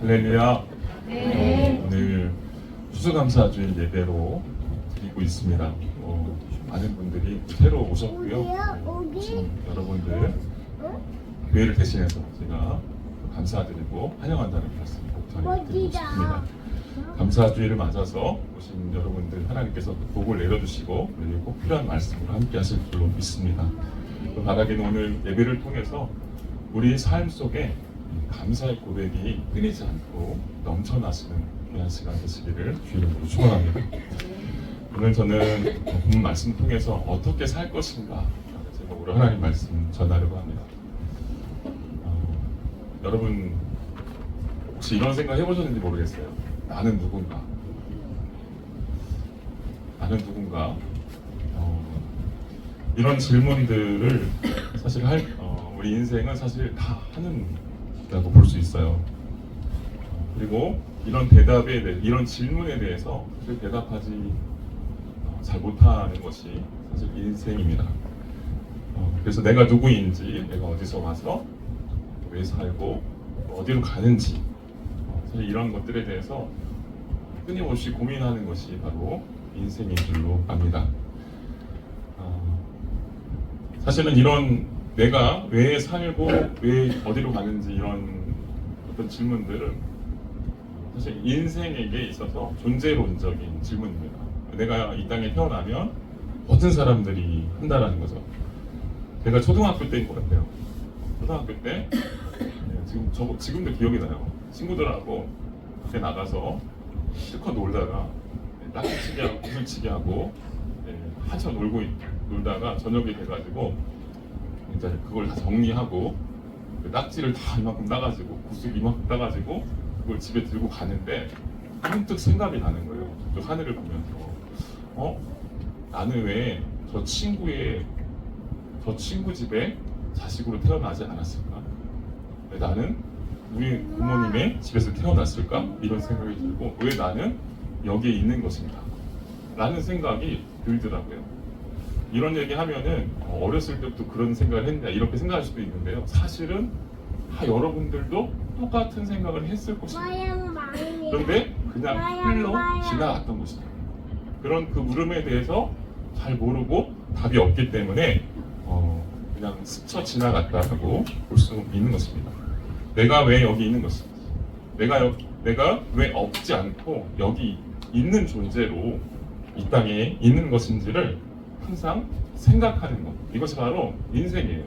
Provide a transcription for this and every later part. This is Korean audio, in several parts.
할렐루야. 네. 오늘 추수감사주일 예배로 드리고 있습니다. 많은 분들이 새로 오셨고요. 지금 여러분들 교회를 대신해서 제가 감사드리고 환영한다는 말씀 꼭 전해드리고 싶습니다. 감사주일을 맞아서 오신 여러분들 하나님께서 복을 내려주시고 그리고 꼭 필요한 말씀으로 함께 하실 줄로 믿습니다. 그 바라기는 오늘 예배를 통해서 우리 삶 속에 감사의 고백이 끊이지 않고 넘쳐나시는 귀한 시간 되시기를 주의 이름으로 축원합니다. 오늘 저는 본 말씀 통해서 어떻게 살 것인가 라는 제목으로 하나님 말씀 전하려고 합니다. 여러분 혹시 이런 생각 해보셨는지 모르겠어요. 나는 누군가? 나는 누군가? 이런 질문들을 사실 우리 인생은 사실 다 하는다고 볼 수 있어요. 그리고 이런 대답에 대해, 이런 질문에 대해서 사실 대답하지 잘 못하는 것이 사실 인생입니다. 그래서 내가 누구인지, 내가 어디서 와서 왜 살고 어디로 가는지 사실 이런 것들에 대해서 끊임없이 고민하는 것이 바로 인생인 줄로 압니다. 사실은 이런 내가 왜 살고 왜 어디로 가는지 이런 어떤 질문들은 사실 인생에게 있어서 존재론적인 질문입니다. 내가 이 땅에 태어나면 모든 사람들이 한다라는 거죠. 제가 초등학교 때인 것 같아요. 초등학교 때 지금도 기억이 나요. 친구들하고 밖에 나가서 실컷 놀다가 딱지치기 하고 구슬치기 하고 한참 놀다가 저녁이 돼가지고 이제 그걸 다 정리하고 그 딱지를 다 이만큼 따가지고 구슬 이만큼 따가지고 그걸 집에 들고 가는데 문득 생각이 나는 거예요. 저 하늘을 보면서 나는 왜 저 친구 집에 자식으로 태어나지 않았을까? 왜 나는 우리 부모님의 집에서 태어났을까? 이런 생각이 들고 왜 나는 여기에 있는 것인가? 라는 생각이 들더라고요. 이런 얘기 하면은 어렸을 때부터 그런 생각을 했냐 이렇게 생각할 수도 있는데요. 사실은 여러분들도 똑같은 생각을 했을 것입니다. 그런데 그냥 흘러 지나갔던 것이죠. 그런 그 물음에 대해서 잘 모르고 답이 없기 때문에 그냥 스쳐 지나갔다고 볼 수 있는 것입니다. 내가 왜 여기 있는 것인지, 내가 왜 없지 않고 여기 있는 존재로 이 땅에 있는 것인지를 항상 생각하는 것, 이것이 바로 인생이에요.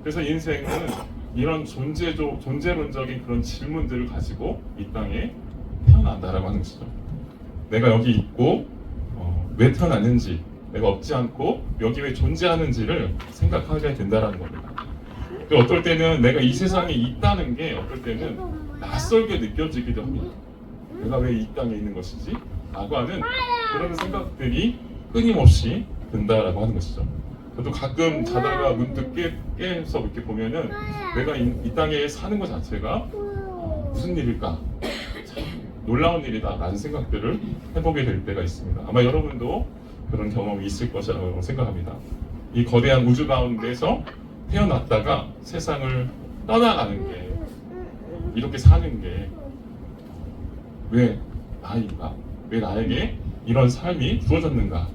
그래서 인생은 이런 존재론적인 그런 질문들을 가지고 이 땅에 태어난다라고 하는 것이죠. 내가 여기 있고 왜 태어났는지, 내가 없지 않고 여기 왜 존재하는지를 생각하게 된다라는 겁니다. 또 어떨 때는 내가 이 세상에 있다는 게 어떨 때는 낯설게 느껴지기도 합니다. 내가 왜 이 땅에 있는 것이지? 라고 하는 그런 생각들이 끊임없이 든다라고 하는 것이죠. 저도 가끔 자다가 문득 깨서 이렇게 보면은 내가 이 땅에 사는 것 자체가 무슨 일일까? 참 놀라운 일이다 라는 생각들을 해보게 될 때가 있습니다. 아마 여러분도 그런 경험이 있을 것이라고 생각합니다. 이 거대한 우주 가운데서 태어났다가 세상을 떠나가는 게, 이렇게 사는 게 왜 나인가? 왜 나에게 이런 삶이 주어졌는가?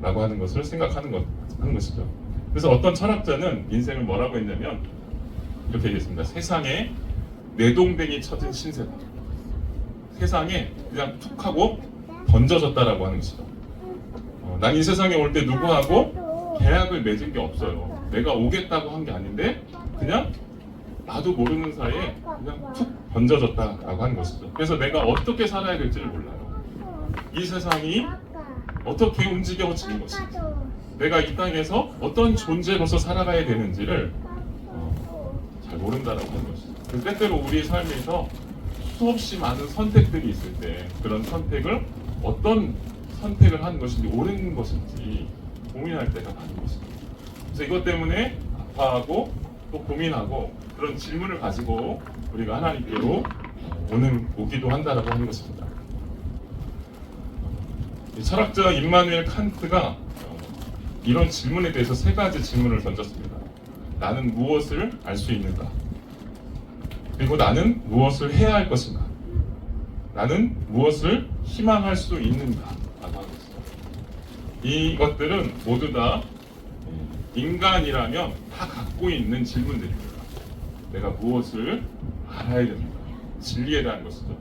라고 하는 것을 생각하는 것이죠. 그래서 어떤 철학자는 인생을 뭐라고 했냐면 이렇게 얘기했습니다. 세상에 내동댕이 쳐진 신세다. 세상에 그냥 툭 하고 던져졌다라고 하는 것이죠. 난 이 세상에 올 때 누구하고 계약을 맺은 게 없어요. 내가 오겠다고 한 게 아닌데 그냥 나도 모르는 사이에 그냥 툭 던져졌다라고 하는 것이죠. 그래서 내가 어떻게 살아야 될지를 몰라요. 이 세상이 어떻게 움직여지는 것인지, 내가 이 땅에서 어떤 존재로서 살아가야 되는지를 잘 모른다라고 하는 것이죠. 그래서 때때로 우리의 삶에서 수없이 많은 선택들이 있을 때 그런 선택을 어떤 선택을 하는 것인지 옳은 것인지 고민할 때가 많은 것이죠. 그래서 이것 때문에 아파하고 또 고민하고 그런 질문을 가지고 우리가 하나님께로 오기도 한다라고 하는 것입니다. 철학자 임마누엘 칸트가 이런 질문에 대해서 3가지 질문을 던졌습니다. 나는 무엇을 알 수 있는가? 그리고 나는 무엇을 해야 할 것인가? 나는 무엇을 희망할 수 있는가? 라고 하는 것이죠. 이것들은 모두 다 인간이라면 다 갖고 있는 질문들입니다. 내가 무엇을 알아야 됩니까? 진리에 대한 것이죠.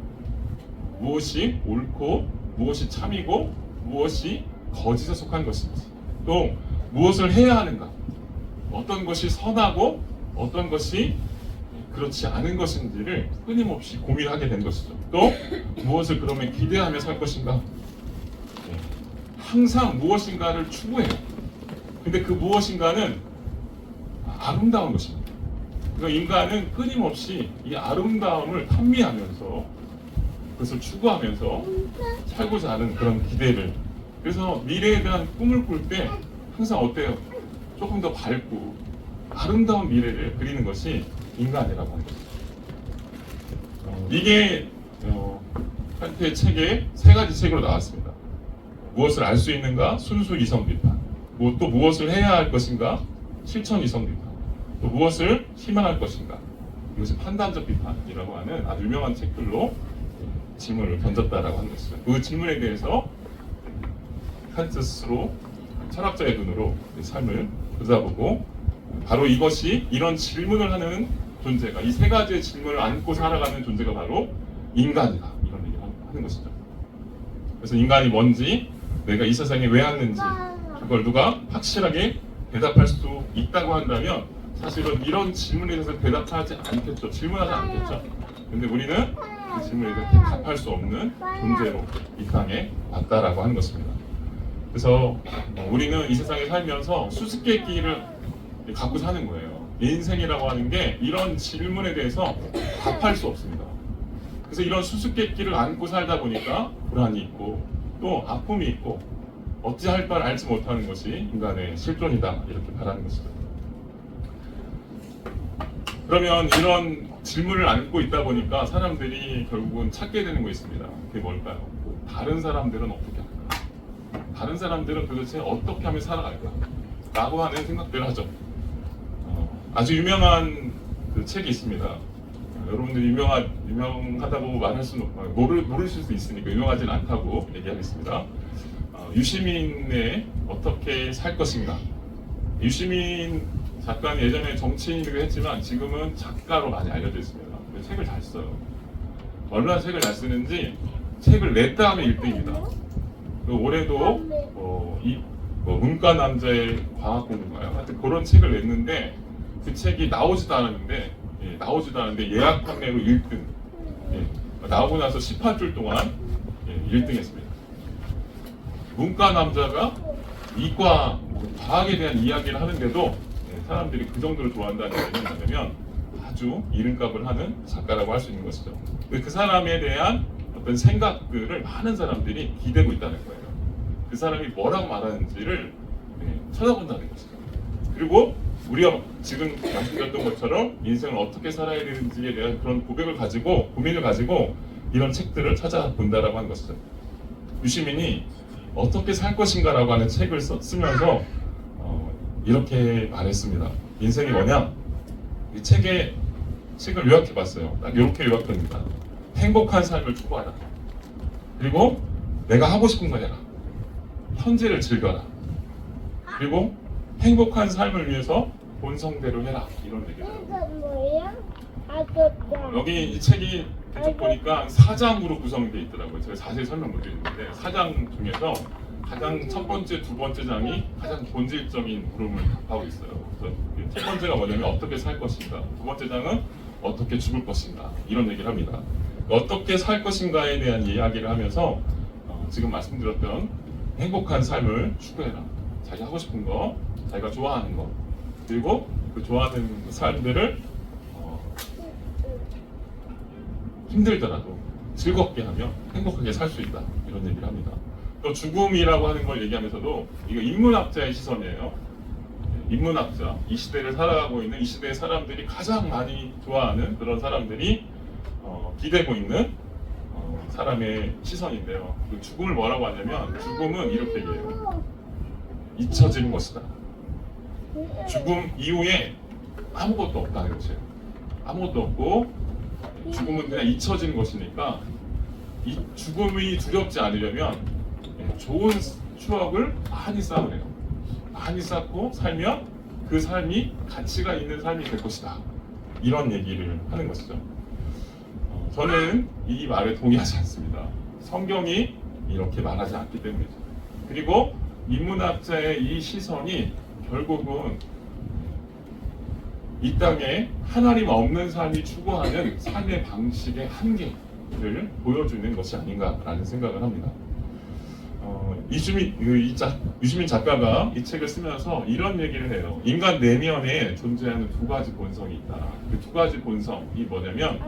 무엇이 옳고 무엇이 참이고 무엇이 거짓에 속한 것인지, 또 무엇을 해야 하는가, 어떤 것이 선하고 어떤 것이 그렇지 않은 것인지를 끊임없이 고민하게 된 것이죠. 또 무엇을 그러면 기대하며 살 것인가? 항상 무엇인가를 추구해요. 근데 그 무엇인가는 아름다운 것입니다. 그러니까 인간은 끊임없이 이 아름다움을 탐미하면서 그것을 추구하면서 살고자 하는 그런 기대를, 그래서 미래에 대한 꿈을 꿀 때 항상 어때요? 조금 더 밝고 아름다운 미래를 그리는 것이 인간이라고 하는 것입니다. 이게 칸트의 책에 세 가지 책으로 나왔습니다. 무엇을 알 수 있는가? 순수 이성 비판. 또 무엇을 해야 할 것인가? 실천 이성 비판. 또 무엇을 희망할 것인가? 이것이 판단적 비판이라고 하는 아주 유명한 책들로 질문을 던졌다라고 하는 것이죠. 그 질문에 대해서 칸트 스스로 철학자의 눈으로 삶을 들여다보고, 바로 이것이, 이런 질문을 하는 존재가, 이 세 가지의 질문을 안고 살아가는 존재가 바로 인간이다, 이런 얘기를 하는 것이죠. 그래서 인간이 뭔지, 내가 이 세상에 왜 왔는지, 그걸 누가 확실하게 대답할 수 있다고 한다면 사실은 이런 질문에 대해서 대답하지 않겠죠. 질문하지 않겠죠. 근데 우리는 그 질문에 대해서 대답할 수 없는 존재로 이 땅에 왔다라고 하는 것입니다. 그래서 우리는 이 세상에 살면서 수수께끼를 갖고 사는 거예요. 인생이라고 하는 게 이런 질문에 대해서 답할 수 없습니다. 그래서 이런 수수께끼를 안고 살다 보니까 불안이 있고 또 아픔이 있고 어찌할 바를 알지 못하는 것이 인간의 실존이다, 이렇게 말하는 것이죠. 그러면 이런 질문을 안고 있다 보니까 사람들이 결국은 찾게 되는 거 있습니다. 그게 뭘까요? 다른 사람들은 어떻게 할까? 다른 사람들은 도대체 어떻게 하면 살아갈까? 라고 하는 생각들을 하죠. 아주 유명한 그 책이 있습니다. 여러분들이 유명하다고 말할 수는 모르실 수 있으니까 유명하진 않다고 얘기하겠습니다. 유시민의 어떻게 살 것인가. 유시민 작가는 예전에 정치인이기도 했지만 지금은 작가로 많이 알려져 있습니다. 책을 잘 써요. 얼마나 책을 잘 쓰는지, 책을 냈다 하면 1등입니다. 올해도 문과 남자의 과학 공부인가요? 하여튼 그런 책을 냈는데 그 책이 나오지도 않았는데 예약 판매로 1등. 나오고 나서 18줄 동안 1등 했습니다. 문과 남자가 이과 과학에 대한 이야기를 하는데도 사람들이 그 정도로 좋아한다는 얘기는 뭐냐면 아주 이름값을 하는 작가라고 할 수 있는 것이죠. 그 사람에 대한 어떤 생각들을 많은 사람들이 기대고 있다는 거예요. 그 사람이 뭐라고 말하는지를 쳐다본다는 것이죠. 그리고 우리가 지금 말씀드렸던 것처럼 인생을 어떻게 살아야 되는지에 대한 그런 고민을 가지고 이런 책들을 찾아본다라고 하는 것이죠. 유시민이 어떻게 살 것인가라고 하는 책을 쓰면서 이렇게 말했습니다. 인생이 뭐냐? 이 책을 요약해봤어요. 딱 이렇게 요약합니다. 행복한 삶을 추구하라. 그리고 내가 하고 싶은 거 해라. 현재를 즐겨라. 그리고 행복한 삶을 위해서 본성대로 해라. 이런 얘기를 해요. 여기 이 책이 쭉 보니까 4장으로 구성되어 있더라고요. 제가 자세히 설명 못 드리는데 4장 중에서 가장 첫 번째, 두 번째 장이 가장 본질적인 물음을 답하고 있어요. 그래서 첫 번째가 뭐냐면 어떻게 살 것인가, 두 번째 장은 어떻게 죽을 것인가, 이런 얘기를 합니다. 어떻게 살 것인가에 대한 이야기를 하면서 지금 말씀드렸던 행복한 삶을 추구해라. 자기 하고 싶은 거, 자기가 좋아하는 거, 그리고 그 좋아하는 삶들을 힘들더라도 즐겁게 하며 행복하게 살 수 있다, 이런 얘기를 합니다. 또 죽음이라고 하는 걸 얘기하면서도 이거 인문학자의 시선이에요. 인문학자, 이 시대를 살아가고 있는 이 시대의 사람들이 가장 많이 좋아하는 그런 사람들이 기대고 있는 사람의 시선인데요. 그 죽음을 뭐라고 하냐면 죽음은 이렇게 얘기해요. 잊혀지는 것이다. 죽음 이후에 아무것도 없다는 것이에요. 아무것도 없고 죽음은 그냥 잊혀지는 것이니까 이 죽음이 두렵지 않으려면 좋은 추억을 많이 쌓으래요. 많이 쌓고 살면 그 삶이 가치가 있는 삶이 될 것이다. 이런 얘기를 하는 것이죠. 저는 이 말에 동의하지 않습니다. 성경이 이렇게 말하지 않기 때문이죠. 그리고 인문학자의 이 시선이 결국은 이 땅에 하나님 없는 삶이 추구하는 삶의 방식의 한계를 보여주는 것이 아닌가라는 생각을 합니다. 유시민 작가가 이 책을 쓰면서 이런 얘기를 해요. 인간 내면에 존재하는 두 가지 본성이 있다. 그 두 가지 본성이 뭐냐면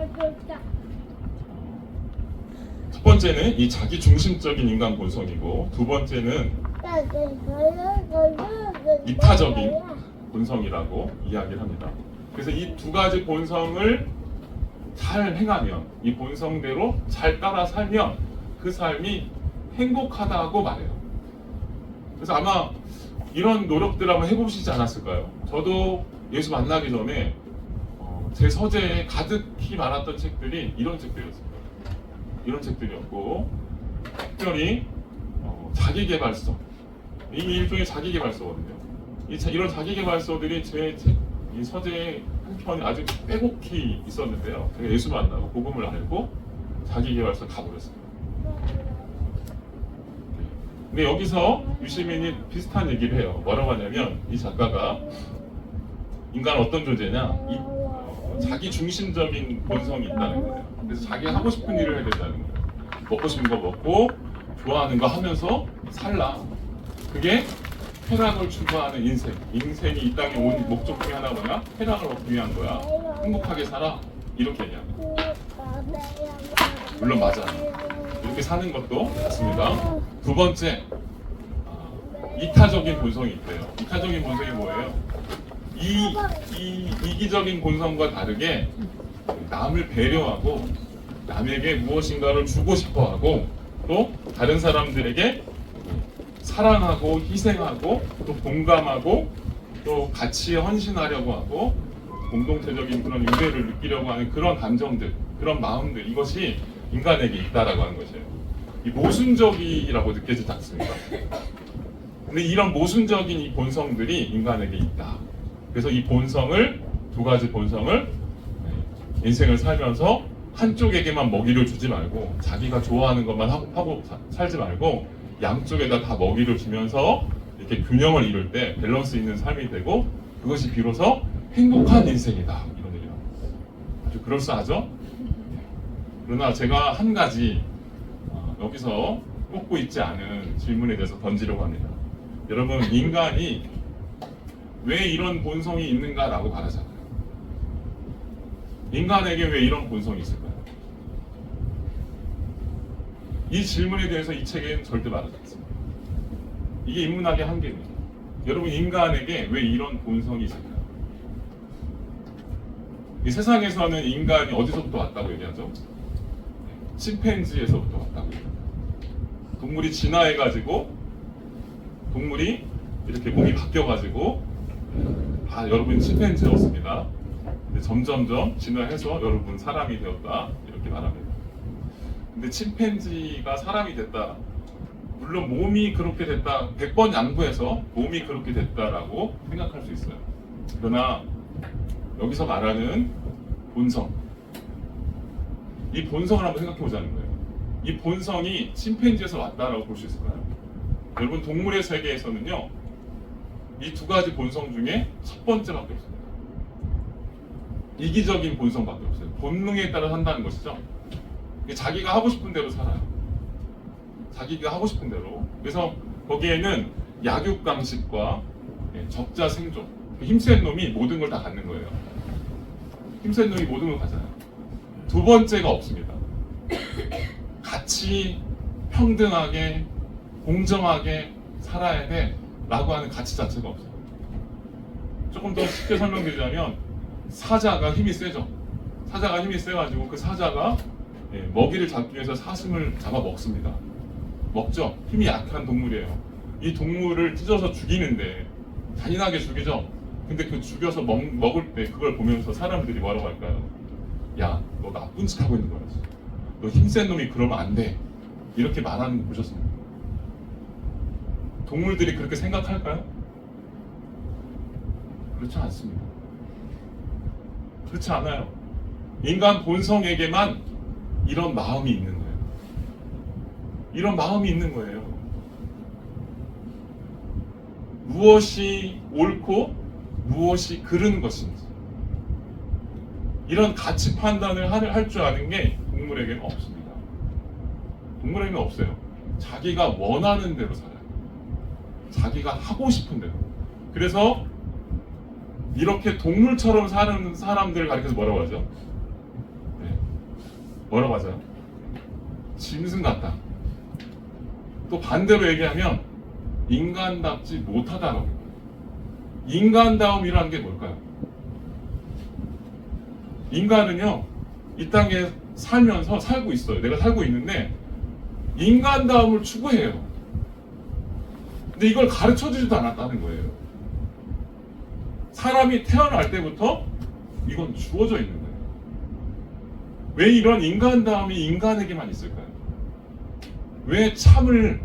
첫 번째는 이 자기 중심적인 인간 본성이고 두 번째는 이타적인 본성이라고 이야기를 합니다. 그래서 이 두 가지 본성을 잘 행하면, 이 본성대로 잘 따라 살면 그 삶이 행복하다고 말해요. 그래서 아마 이런 노력들 한번 해보시지 않았을까요? 저도 예수 만나기 전에 제 서재에 가득히 많았던 책들이 이런 책들이었습니다. 이런 책들이었고, 특별히 자기계발서, 이 일종의 자기계발서거든요. 이런 자기계발서들이 제 이 서재에 한편에 아주 빼곡히 있었는데요. 제가 예수 만나고 복음을 알고 자기계발서 가버렸어요. 근데 여기서 유시민이 비슷한 얘기를 해요. 뭐라고 하냐면 이 작가가 인간은 어떤 존재냐? 자기 중심적인 본성이 있다는 거예요. 그래서 자기가 하고 싶은 일을 해야 된다는 거예요. 먹고 싶은 거 먹고 좋아하는 거 하면서 살라. 그게 쾌락을 추구하는 인생. 인생이 이 땅에 온 목적 중에 하나가 뭐냐? 쾌락을 얻기 위한 거야. 행복하게 살아. 이렇게 얘기합니다. 물론 맞아요. 이렇게 사는 것도 맞습니다. 두 번째, 이타적인 본성이 있대요. 이타적인 본성이 뭐예요? 이 이기적인 본성과 다르게 남을 배려하고 남에게 무엇인가를 주고 싶어하고 또 다른 사람들에게 사랑하고 희생하고 또 공감하고 또 같이 헌신하려고 하고 공동체적인 그런 유대를 느끼려고 하는 그런 감정들, 그런 마음들, 이것이 인간에게 있다라고 하는 것이에요. 이 모순적이라고 느껴지지 않습니까? 근데 이런 모순적인 이 본성들이 인간에게 있다. 그래서 이 본성을, 두 가지 본성을 인생을 살면서 한쪽에게만 먹이를 주지 말고 자기가 좋아하는 것만 하고 살지 말고 양쪽에다 다 먹이를 주면서 이렇게 균형을 이룰 때 밸런스 있는 삶이 되고 그것이 비로소 행복한 인생이다. 이런 얘기를 합니다. 아주 그럴싸하죠? 그러나 제가 한 가지 여기서 꽂고 있지 않은 질문에 대해서 던지려고 합니다. 여러분, 인간이 왜 이런 본성이 있는가라고 말하잖아요. 인간에게 왜 이런 본성이 있을까요? 이 질문에 대해서 이 책에는 절대 말하지 않습니다. 이게 인문학의 한계입니다. 여러분, 인간에게 왜 이런 본성이 있을까요? 이 세상에서는 인간이 어디서부터 왔다고 얘기하죠? 침팬지에서부터 왔다고 얘기합니다. 동물이 진화해가지고 동물이 이렇게 몸이 바뀌어가지고 여러분 침팬지였습니다. 근데 점점점 진화해서 여러분 사람이 되었다 이렇게 말합니다. 근데 침팬지가 사람이 됐다. 물론 몸이 그렇게 됐다. 100번 양보해서 몸이 그렇게 됐다라고 생각할 수 있어요. 그러나 여기서 말하는 본성, 이 본성을 한번 생각해 보자는 거예요. 이 본성이 침팬지에서 왔다라고 볼 수 있을까요? 여러분, 동물의 세계에서는요, 이 두 가지 본성 중에 첫 번째밖에 없습니다. 이기적인 본성밖에 없어요. 본능에 따라 산다는 것이죠. 자기가 하고 싶은 대로 살아요. 자기가 하고 싶은 대로. 그래서 거기에는 약육강식과 적자 생존, 힘센 놈이 모든 걸 다 갖는 거예요. 힘센 놈이 모든 걸 가져요. 두 번째가 없습니다. 같이 평등하게 공정하게 살아야 돼 라고 하는 가치 자체가 없어요. 조금 더 쉽게 설명드리자면 사자가 힘이 세죠. 사자가 힘이 세가지고 그 사자가 먹이를 잡기 위해서 사슴을 잡아 먹습니다. 먹죠. 힘이 약한 동물이에요. 이 동물을 찢어서 죽이는데 잔인하게 죽이죠. 근데 그 죽여서 먹을 때 그걸 보면서 사람들이 뭐라고 할까요? 야, 너 너 나쁜 짓 하고 있는 거야. 너 힘센 놈이 그러면 안 돼. 이렇게 말하는 거 보셨습니까? 동물들이 그렇게 생각할까요? 그렇지 않습니다. 그렇지 않아요. 인간 본성에게만 이런 마음이 있는 거예요. 이런 마음이 있는 거예요. 무엇이 옳고 무엇이 그른 것인지 이런 가치 판단을 할 줄 아는 게 동물에게는 없습니다. 동물에게는 없어요. 자기가 원하는 대로 살아요. 자기가 하고 싶은 대로. 그래서 이렇게 동물처럼 사는 사람들을 가리켜서 뭐라고 하죠? 네. 뭐라고 하죠? 짐승 같다. 또 반대로 얘기하면 인간답지 못하다라고. 인간다움이라는 게 뭘까요? 인간은요, 이 땅에 살고 있어요. 내가 살고 있는데 인간다움을 추구해요. 근데 이걸 가르쳐주지도 않았다는 거예요. 사람이 태어날 때부터 이건 주어져 있는 거예요. 왜 이런 인간다움이 인간에게만 있을까요? 왜 참된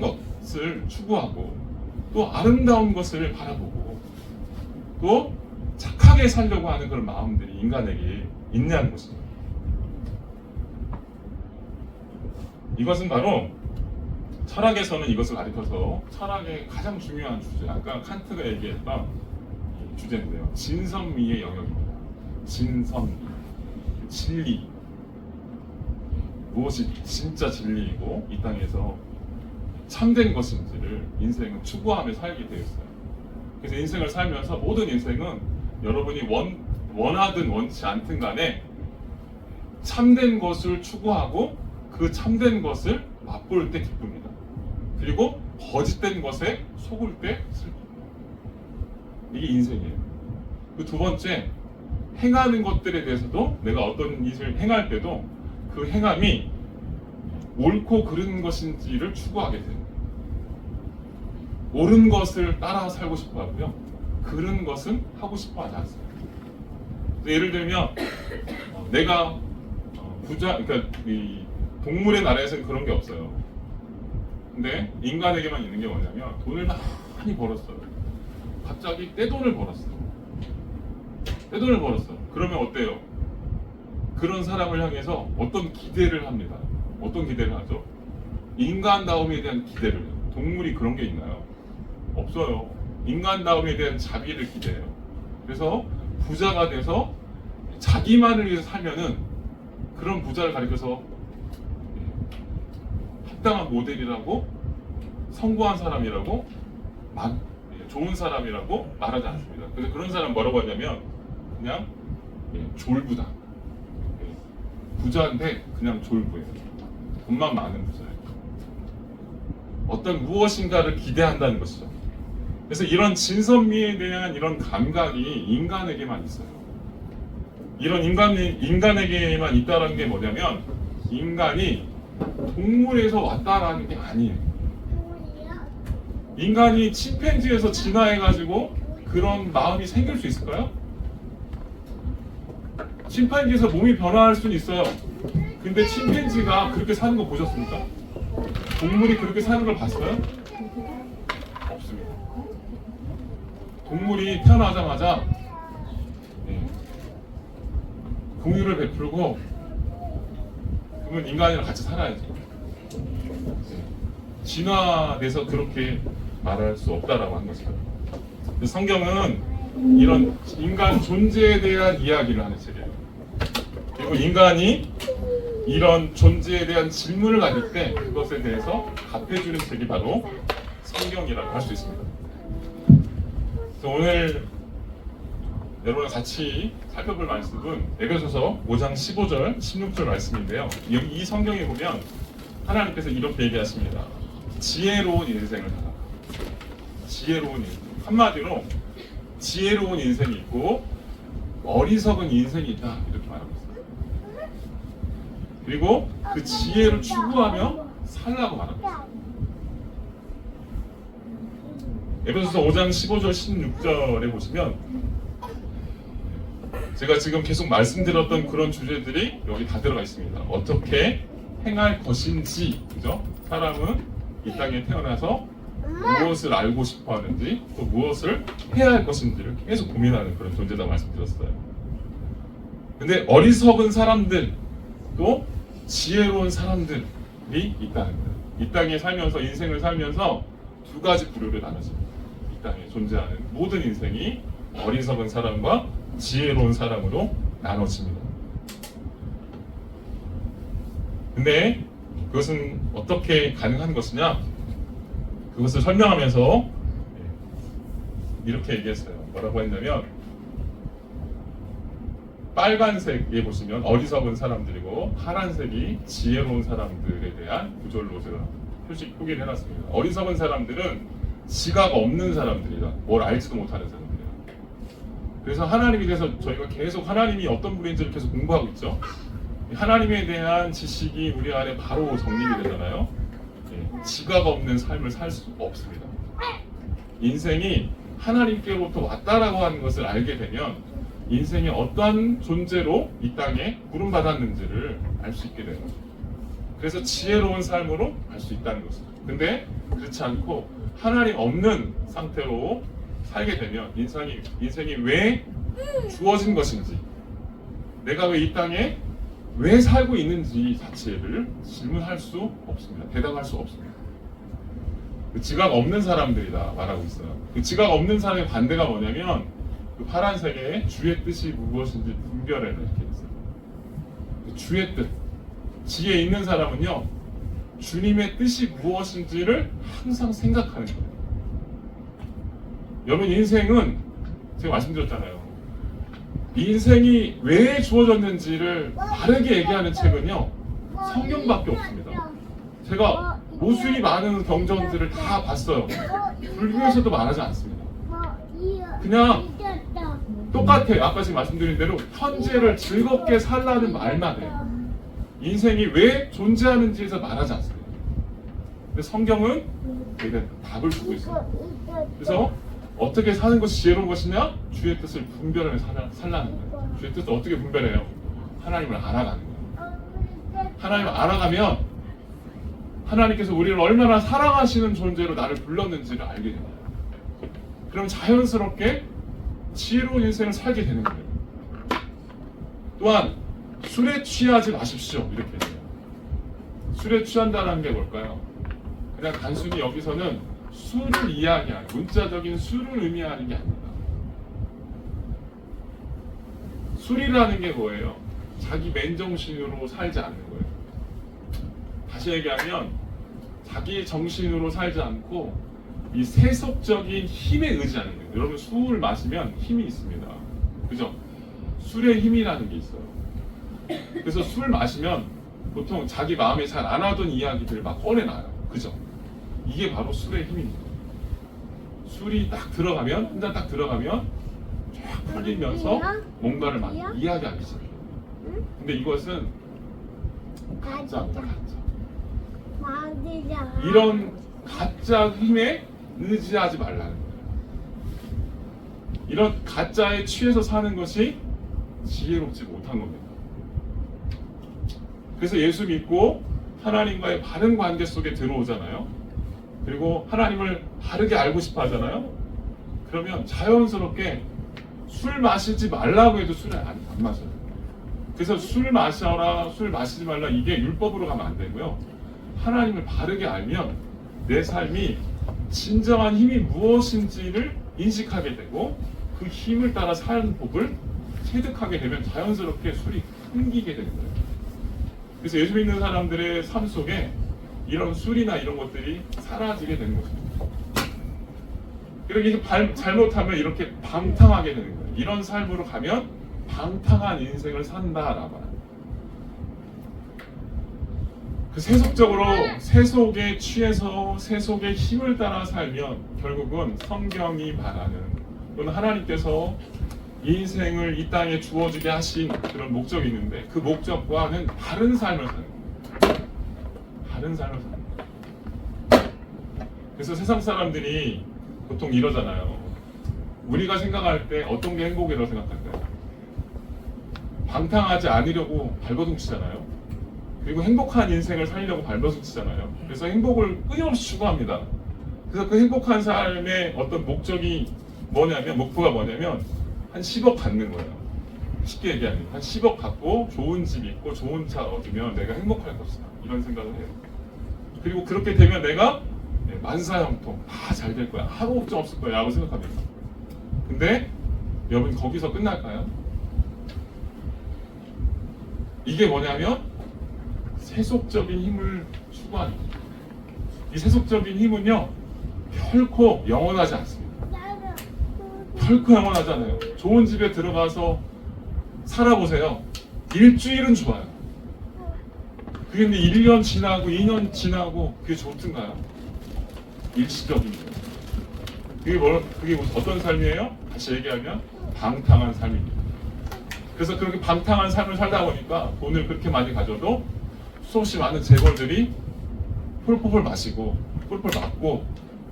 것을 추구하고 또 아름다운 것을 바라보고 또 착하게 살려고 하는 그런 마음들이 인간에게 있냐는 것입니다. 이것은 바로 철학에서는 이것을 가리켜서 철학의 가장 중요한 주제, 아까 칸트가 얘기했던 주제인데요. 진선미의 영역입니다. 진선미, 진리. 무엇이 진짜 진리이고 이 땅에서 참된 것인지를 인생은 추구하며 살게 되었어요. 그래서 인생을 살면서 모든 인생은 여러분이 원하든 원치 않든 간에 참된 것을 추구하고 그 참된 것을 맛볼 때 기쁩니다. 그리고 거짓된 것에 속을 때 슬픕니다. 이게 인생이에요. 그 두 번째, 행하는 것들에 대해서도 내가 어떤 일을 행할 때도 그 행함이 옳고 그른 것인지를 추구하게 돼요. 옳은 것을 따라 살고 싶어 하고요. 그른 것은 하고 싶어 하지 않습니다. 예를 들면 내가 그러니까 이 동물의 나라에서는 그런 게 없어요. 근데 인간에게만 있는 게 뭐냐면 돈을 많이 벌었어요. 갑자기 떼돈을 벌었어. 떼돈을 벌었어. 그러면 어때요? 그런 사람을 향해서 어떤 기대를 합니다. 어떤 기대를 하죠? 인간다움에 대한 기대를 해요. 동물이 그런 게 있나요? 없어요. 인간다움에 대한 자비를 기대해요. 그래서 부자가 돼서 자기만을 위해서 살면은 그런 부자를 가리켜서 합당한 모델이라고, 성공한 사람이라고, 좋은 사람이라고 말하지 않습니다. 그래서 그런 사람 뭐라고 하냐면 그냥 졸부다. 부자인데 그냥 졸부예요. 돈만 많은 부자예요. 어떤 무엇인가를 기대한다는 것이죠. 그래서 이런 진선미에 대한 이런 감각이 인간에게만 있어요. 이런 인간에게만 있다는 게 뭐냐면 인간이 동물에서 왔다라는 게 아니에요. 인간이 침팬지에서 진화해가지고 그런 마음이 생길 수 있을까요? 침팬지에서 몸이 변화할 수는 있어요. 근데 침팬지가 그렇게 사는 거 보셨습니까? 동물이 그렇게 사는 걸 봤어요? 없습니다. 동물이 태어나자마자 공유를 베풀고 그러면 인간이랑 같이 살아야죠. 진화돼서 그렇게 말할 수 없다라고 한 것이죠. 성경은 이런 인간 존재에 대한 이야기를 하는 책이에요. 그리고 인간이 이런 존재에 대한 질문을 가질 때 그것에 대해서 답해주는 책이 바로 성경이라고 할 수 있습니다. 그래서 오늘 여러분 같이 살펴볼 말씀은 에베소서 5장 15절, 16절 말씀인데요. 이 성경에 보면 하나님께서 이렇게 얘기하십니다. 지혜로운 인생을 살아라. 지혜로운 인생. 한마디로 지혜로운 인생이 있고 어리석은 인생이 있다. 이렇게 말하고 있습니다. 그리고 그 지혜를 추구하며 살라고 말하고 있습니다. 에베소서 5장 15절, 16절에 보시면 제가 지금 계속 말씀드렸던 그런 주제들이 여기 다 들어가 있습니다. 어떻게 행할 것인지, 그죠? 사람은 이 땅에 태어나서 무엇을 알고 싶어 하는지, 또 무엇을 해야 할 것인지를 계속 고민하는 그런 존재다 말씀드렸어요. 근데 어리석은 사람들, 또 지혜로운 사람들이 있다는 거예요. 이 땅에 살면서, 인생을 살면서 두 가지 부류로 나눠집니다. 이 땅에 존재하는 모든 인생이 어리석은 사람과 지혜로운 사람으로 나눠집니다. 근데 그것은 어떻게 가능한 것이냐? 그것을 설명하면서 이렇게 얘기했어요. 뭐라고 했냐면, 빨간색에 보시면 어리석은 사람들이고 파란색이 지혜로운 사람들에 대한 구절로 제가 표기를 해놨습니다. 어리석은 사람들은 지각 없는 사람들이다. 뭘 알지도 못하는 사람들이다. 그래서 하나님에 대해서 저희가 계속 하나님이 어떤 분인지를 계속 공부하고 있죠. 하나님에 대한 지식이 우리 안에 바로 정립이 되잖아요. 지각 없는 삶을 살 수 없습니다. 인생이 하나님께로부터 왔다라고 하는 것을 알게 되면 인생이 어떠한 존재로 이 땅에 부름받았는지를 알 수 있게 되는 거죠. 그래서 지혜로운 삶으로 갈 수 있다는 것이죠. 근데 그렇지 않고 하나님 없는 상태로 살게 되면 인생이 왜 주어진 것인지, 내가 왜 이 땅에 왜 살고 있는지 자체를 질문할 수 없습니다. 대답할 수 없습니다. 그 지각 없는 사람들이다 말하고 있어요. 그 지각 없는 사람의 반대가 뭐냐면, 그 파란색의 주의 뜻이 무엇인지 분별해라 이렇게 있어요. 그 주의 뜻, 지혜 있는 사람은요, 주님의 뜻이 무엇인지를 항상 생각하는 거예요. 여러분, 인생은 제가 말씀드렸잖아요. 인생이 왜 주어졌는지를 바르게 얘기하는 책은요, 성경밖에 없습니다. 제가 모순이 많은 경전들을 다 봤어요. 불교에서도 말하지 않습니다. 그냥 똑같아요. 아까 지금 말씀드린 대로 현재를 즐겁게 살라는 말만 해요. 인생이 왜 존재하는지에서 말하지 않습니다. 근데 성경은 거기에 답을 주고 있어요. 그래서 어떻게 사는 것이 지혜로운 것이냐? 주의 뜻을 분별하며 살라는 거예요. 주의 뜻을 어떻게 분별해요? 하나님을 알아가는 거예요. 하나님을 알아가면 하나님께서 우리를 얼마나 사랑하시는 존재로 나를 불렀는지를 알게 됩니다. 그럼 자연스럽게 지혜로운 인생을 살게 되는 거예요. 또한 술에 취하지 마십시오. 이렇게 해요. 술에 취한다는 게 뭘까요? 그냥 단순히 여기서는 술을 이야기하는, 문자적인 술을 의미하는 게 아닙니다. 술이라는 게 뭐예요? 자기 맨정신으로 살지 않는 거예요. 다시 얘기하면 자기 정신으로 살지 않고 이 세속적인 힘에 의지하는 거예요. 여러분, 술을 마시면 힘이 있습니다. 그죠? 술에 힘이라는 게 있어요. 그래서 술 마시면 보통 자기 마음에 잘 안 하던 이야기들을 막 꺼내놔요. 그죠? 이게 바로 술의 힘입니다. 술이 딱 들어가면, 한 잔 딱 들어가면 쫙 풀리면서 뭔가를 막 이야기하기 시작해요. 근데 이것은 가짜입니다. 가짜. 이런 가짜 힘에 의지하지 말라는 거예요. 이런 가짜에 취해서 사는 것이 지혜롭지 못한 겁니다. 그래서 예수 믿고 하나님과의 바른 관계 속에 들어오잖아요. 그리고 하나님을 바르게 알고 싶어 하잖아요. 그러면 자연스럽게 술 마시지 말라고 해도 술을 안 마셔요. 그래서 술 마셔라, 술 마시지 말라, 이게 율법으로 가면 안 되고요. 하나님을 바르게 알면 내 삶이 진정한 힘이 무엇인지를 인식하게 되고 그 힘을 따라 사는 법을 체득하게 되면 자연스럽게 술이 끊기게 되는 거예요. 그래서 예수 믿는 사람들의 삶 속에 이런 술이나 이런 것들이 사라지게 되는 것입니다. 이렇게 잘못하면 이렇게 방탕하게 되는 거예요. 이런 삶으로 가면 방탕한 인생을 산다라고 합니다. 그 세속적으로 세속에 취해서 세속의 힘을 따라 살면 결국은 성경이 말하는, 또는 하나님께서 인생을 이 땅에 주어지게 하신 그런 목적이 있는데 그 목적과는 다른 삶을 사는 거예요. 다른 삶을 사는 거예요. 그래서 세상 사람들이 보통 이러잖아요. 우리가 생각할 때 어떤 게 행복이라고 생각할까요? 방탕하지 않으려고 발버둥치잖아요. 그리고 행복한 인생을 살려고 발버둥치잖아요. 그래서 행복을 끊임없이 추구합니다. 그래서 그 행복한 삶의 어떤 목적이 뭐냐면, 목표가 뭐냐면 한 10억 갖는 거예요. 쉽게 얘기하면 한 10억 갖고 좋은 집 있고 좋은 차 얻으면 내가 행복할 것이다, 이런 생각을 해요. 그리고 그렇게 되면 내가 만사형통 다 잘 될 거야, 아무 걱정 없을 거야 라고 생각합니다. 근데 여러분, 거기서 끝날까요? 이게 뭐냐면 세속적인 힘을 추구하는 거예요. 이 세속적인 힘은요, 결코 영원하지 않습니다. 결코 영원하지 않아요. 좋은 집에 들어가서 살아보세요. 일주일은 좋아요. 그게 근데 1년 지나고 2년 지나고 그게 좋든가요? 일시적인 거예요. 그게 어떤 삶이에요? 다시 얘기하면 방탕한 삶입니다. 그래서 그렇게 방탕한 삶을 살다 보니까 돈을 그렇게 많이 가져도 수없이 많은 재벌들이 폴폴 마시고 폴폴 맞고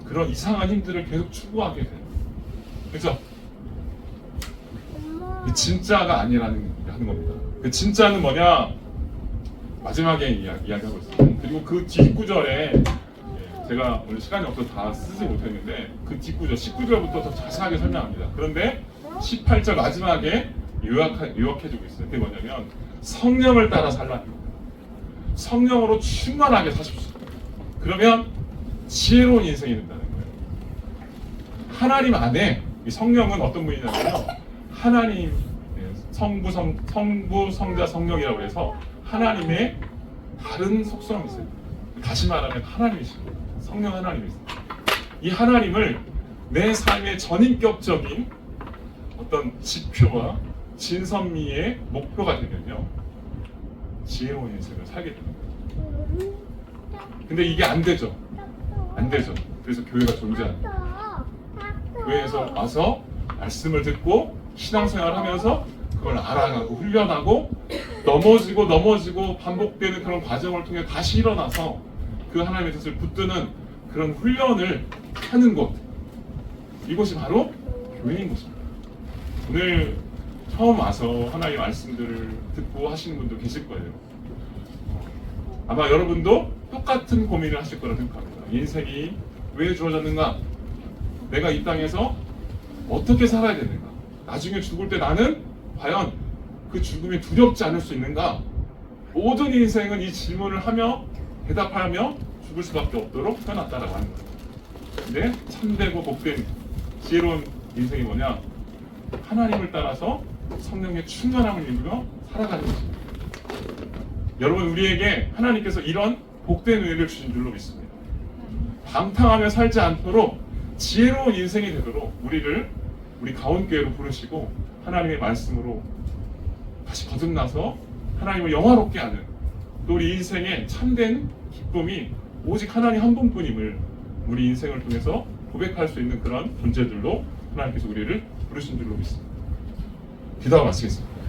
그런 이상한 힘들을 계속 추구하게 돼요. 그죠? 그 진짜가 아니라는 하는 겁니다. 그 진짜는 뭐냐? 마지막에 이야기하고 있어요. 그리고 그 뒷구절에 제가 오늘 시간이 없어서 다 쓰지 못했는데 그 뒷구절 19절부터 더 자세하게 설명합니다. 그런데 18절 마지막에 요약해주고 있어요. 그게 뭐냐면 성령을 따라 살라는 거예요. 성령으로 충만하게 사십시오. 그러면 지혜로운 인생이 된다는 거예요. 하나님 안에 이 성령은 어떤 분이냐면요, 하나님 성부, 성자, 성령이라고 해서 하나님의 다른 속성이 있어요. 다시 말하면 하나님이십니다. 성령 하나님이십니다. 이 하나님을 내 삶의 전인격적인 어떤 지표와 진선미의 목표가 되면요, 지혜로운 인생을 살게 됩니다. 근데 이게 안 되죠. 안 되죠. 그래서 교회가 존재합니다. 교회에서 와서 말씀을 듣고 신앙생활을 하면서 그걸 알아가고 훈련하고 넘어지고 반복되는 그런 과정을 통해 다시 일어나서 그 하나님의 뜻을 붙드는 그런 훈련을 하는 것, 이것이 바로 교회인 것입니다. 오늘 처음 와서 하나님의 말씀들을 듣고 하시는 분도 계실 거예요. 아마 여러분도 똑같은 고민을 하실 거라 생각합니다. 인생이 왜 주어졌는가? 내가 이 땅에서 어떻게 살아야 되는가? 나중에 죽을 때 나는 과연 그 죽음이 두렵지 않을 수 있는가? 모든 인생은 이 질문을 하며 대답하며 죽을 수밖에 없도록 태어났다라고 하는 거예요. 근데 참되고 복된 지혜로운 인생이 뭐냐? 하나님을 따라서 성령의 충만함을 입으며 살아가는 것입니다. 여러분, 우리에게 하나님께서 이런 복된 은혜를 주신 줄로 믿습니다. 방탕하며 살지 않도록 지혜로운 인생이 되도록 우리 가온교회로 부르시고 하나님의 말씀으로 다시 거듭나서 하나님을 영화롭게 하는, 또 우리 인생의 참된 기쁨이 오직 하나님 한 분뿐임을 우리 인생을 통해서 고백할 수 있는 그런 존재들로 하나님께서 우리를 부르신 줄로 믿습니다. 기도하고 마치겠습니다.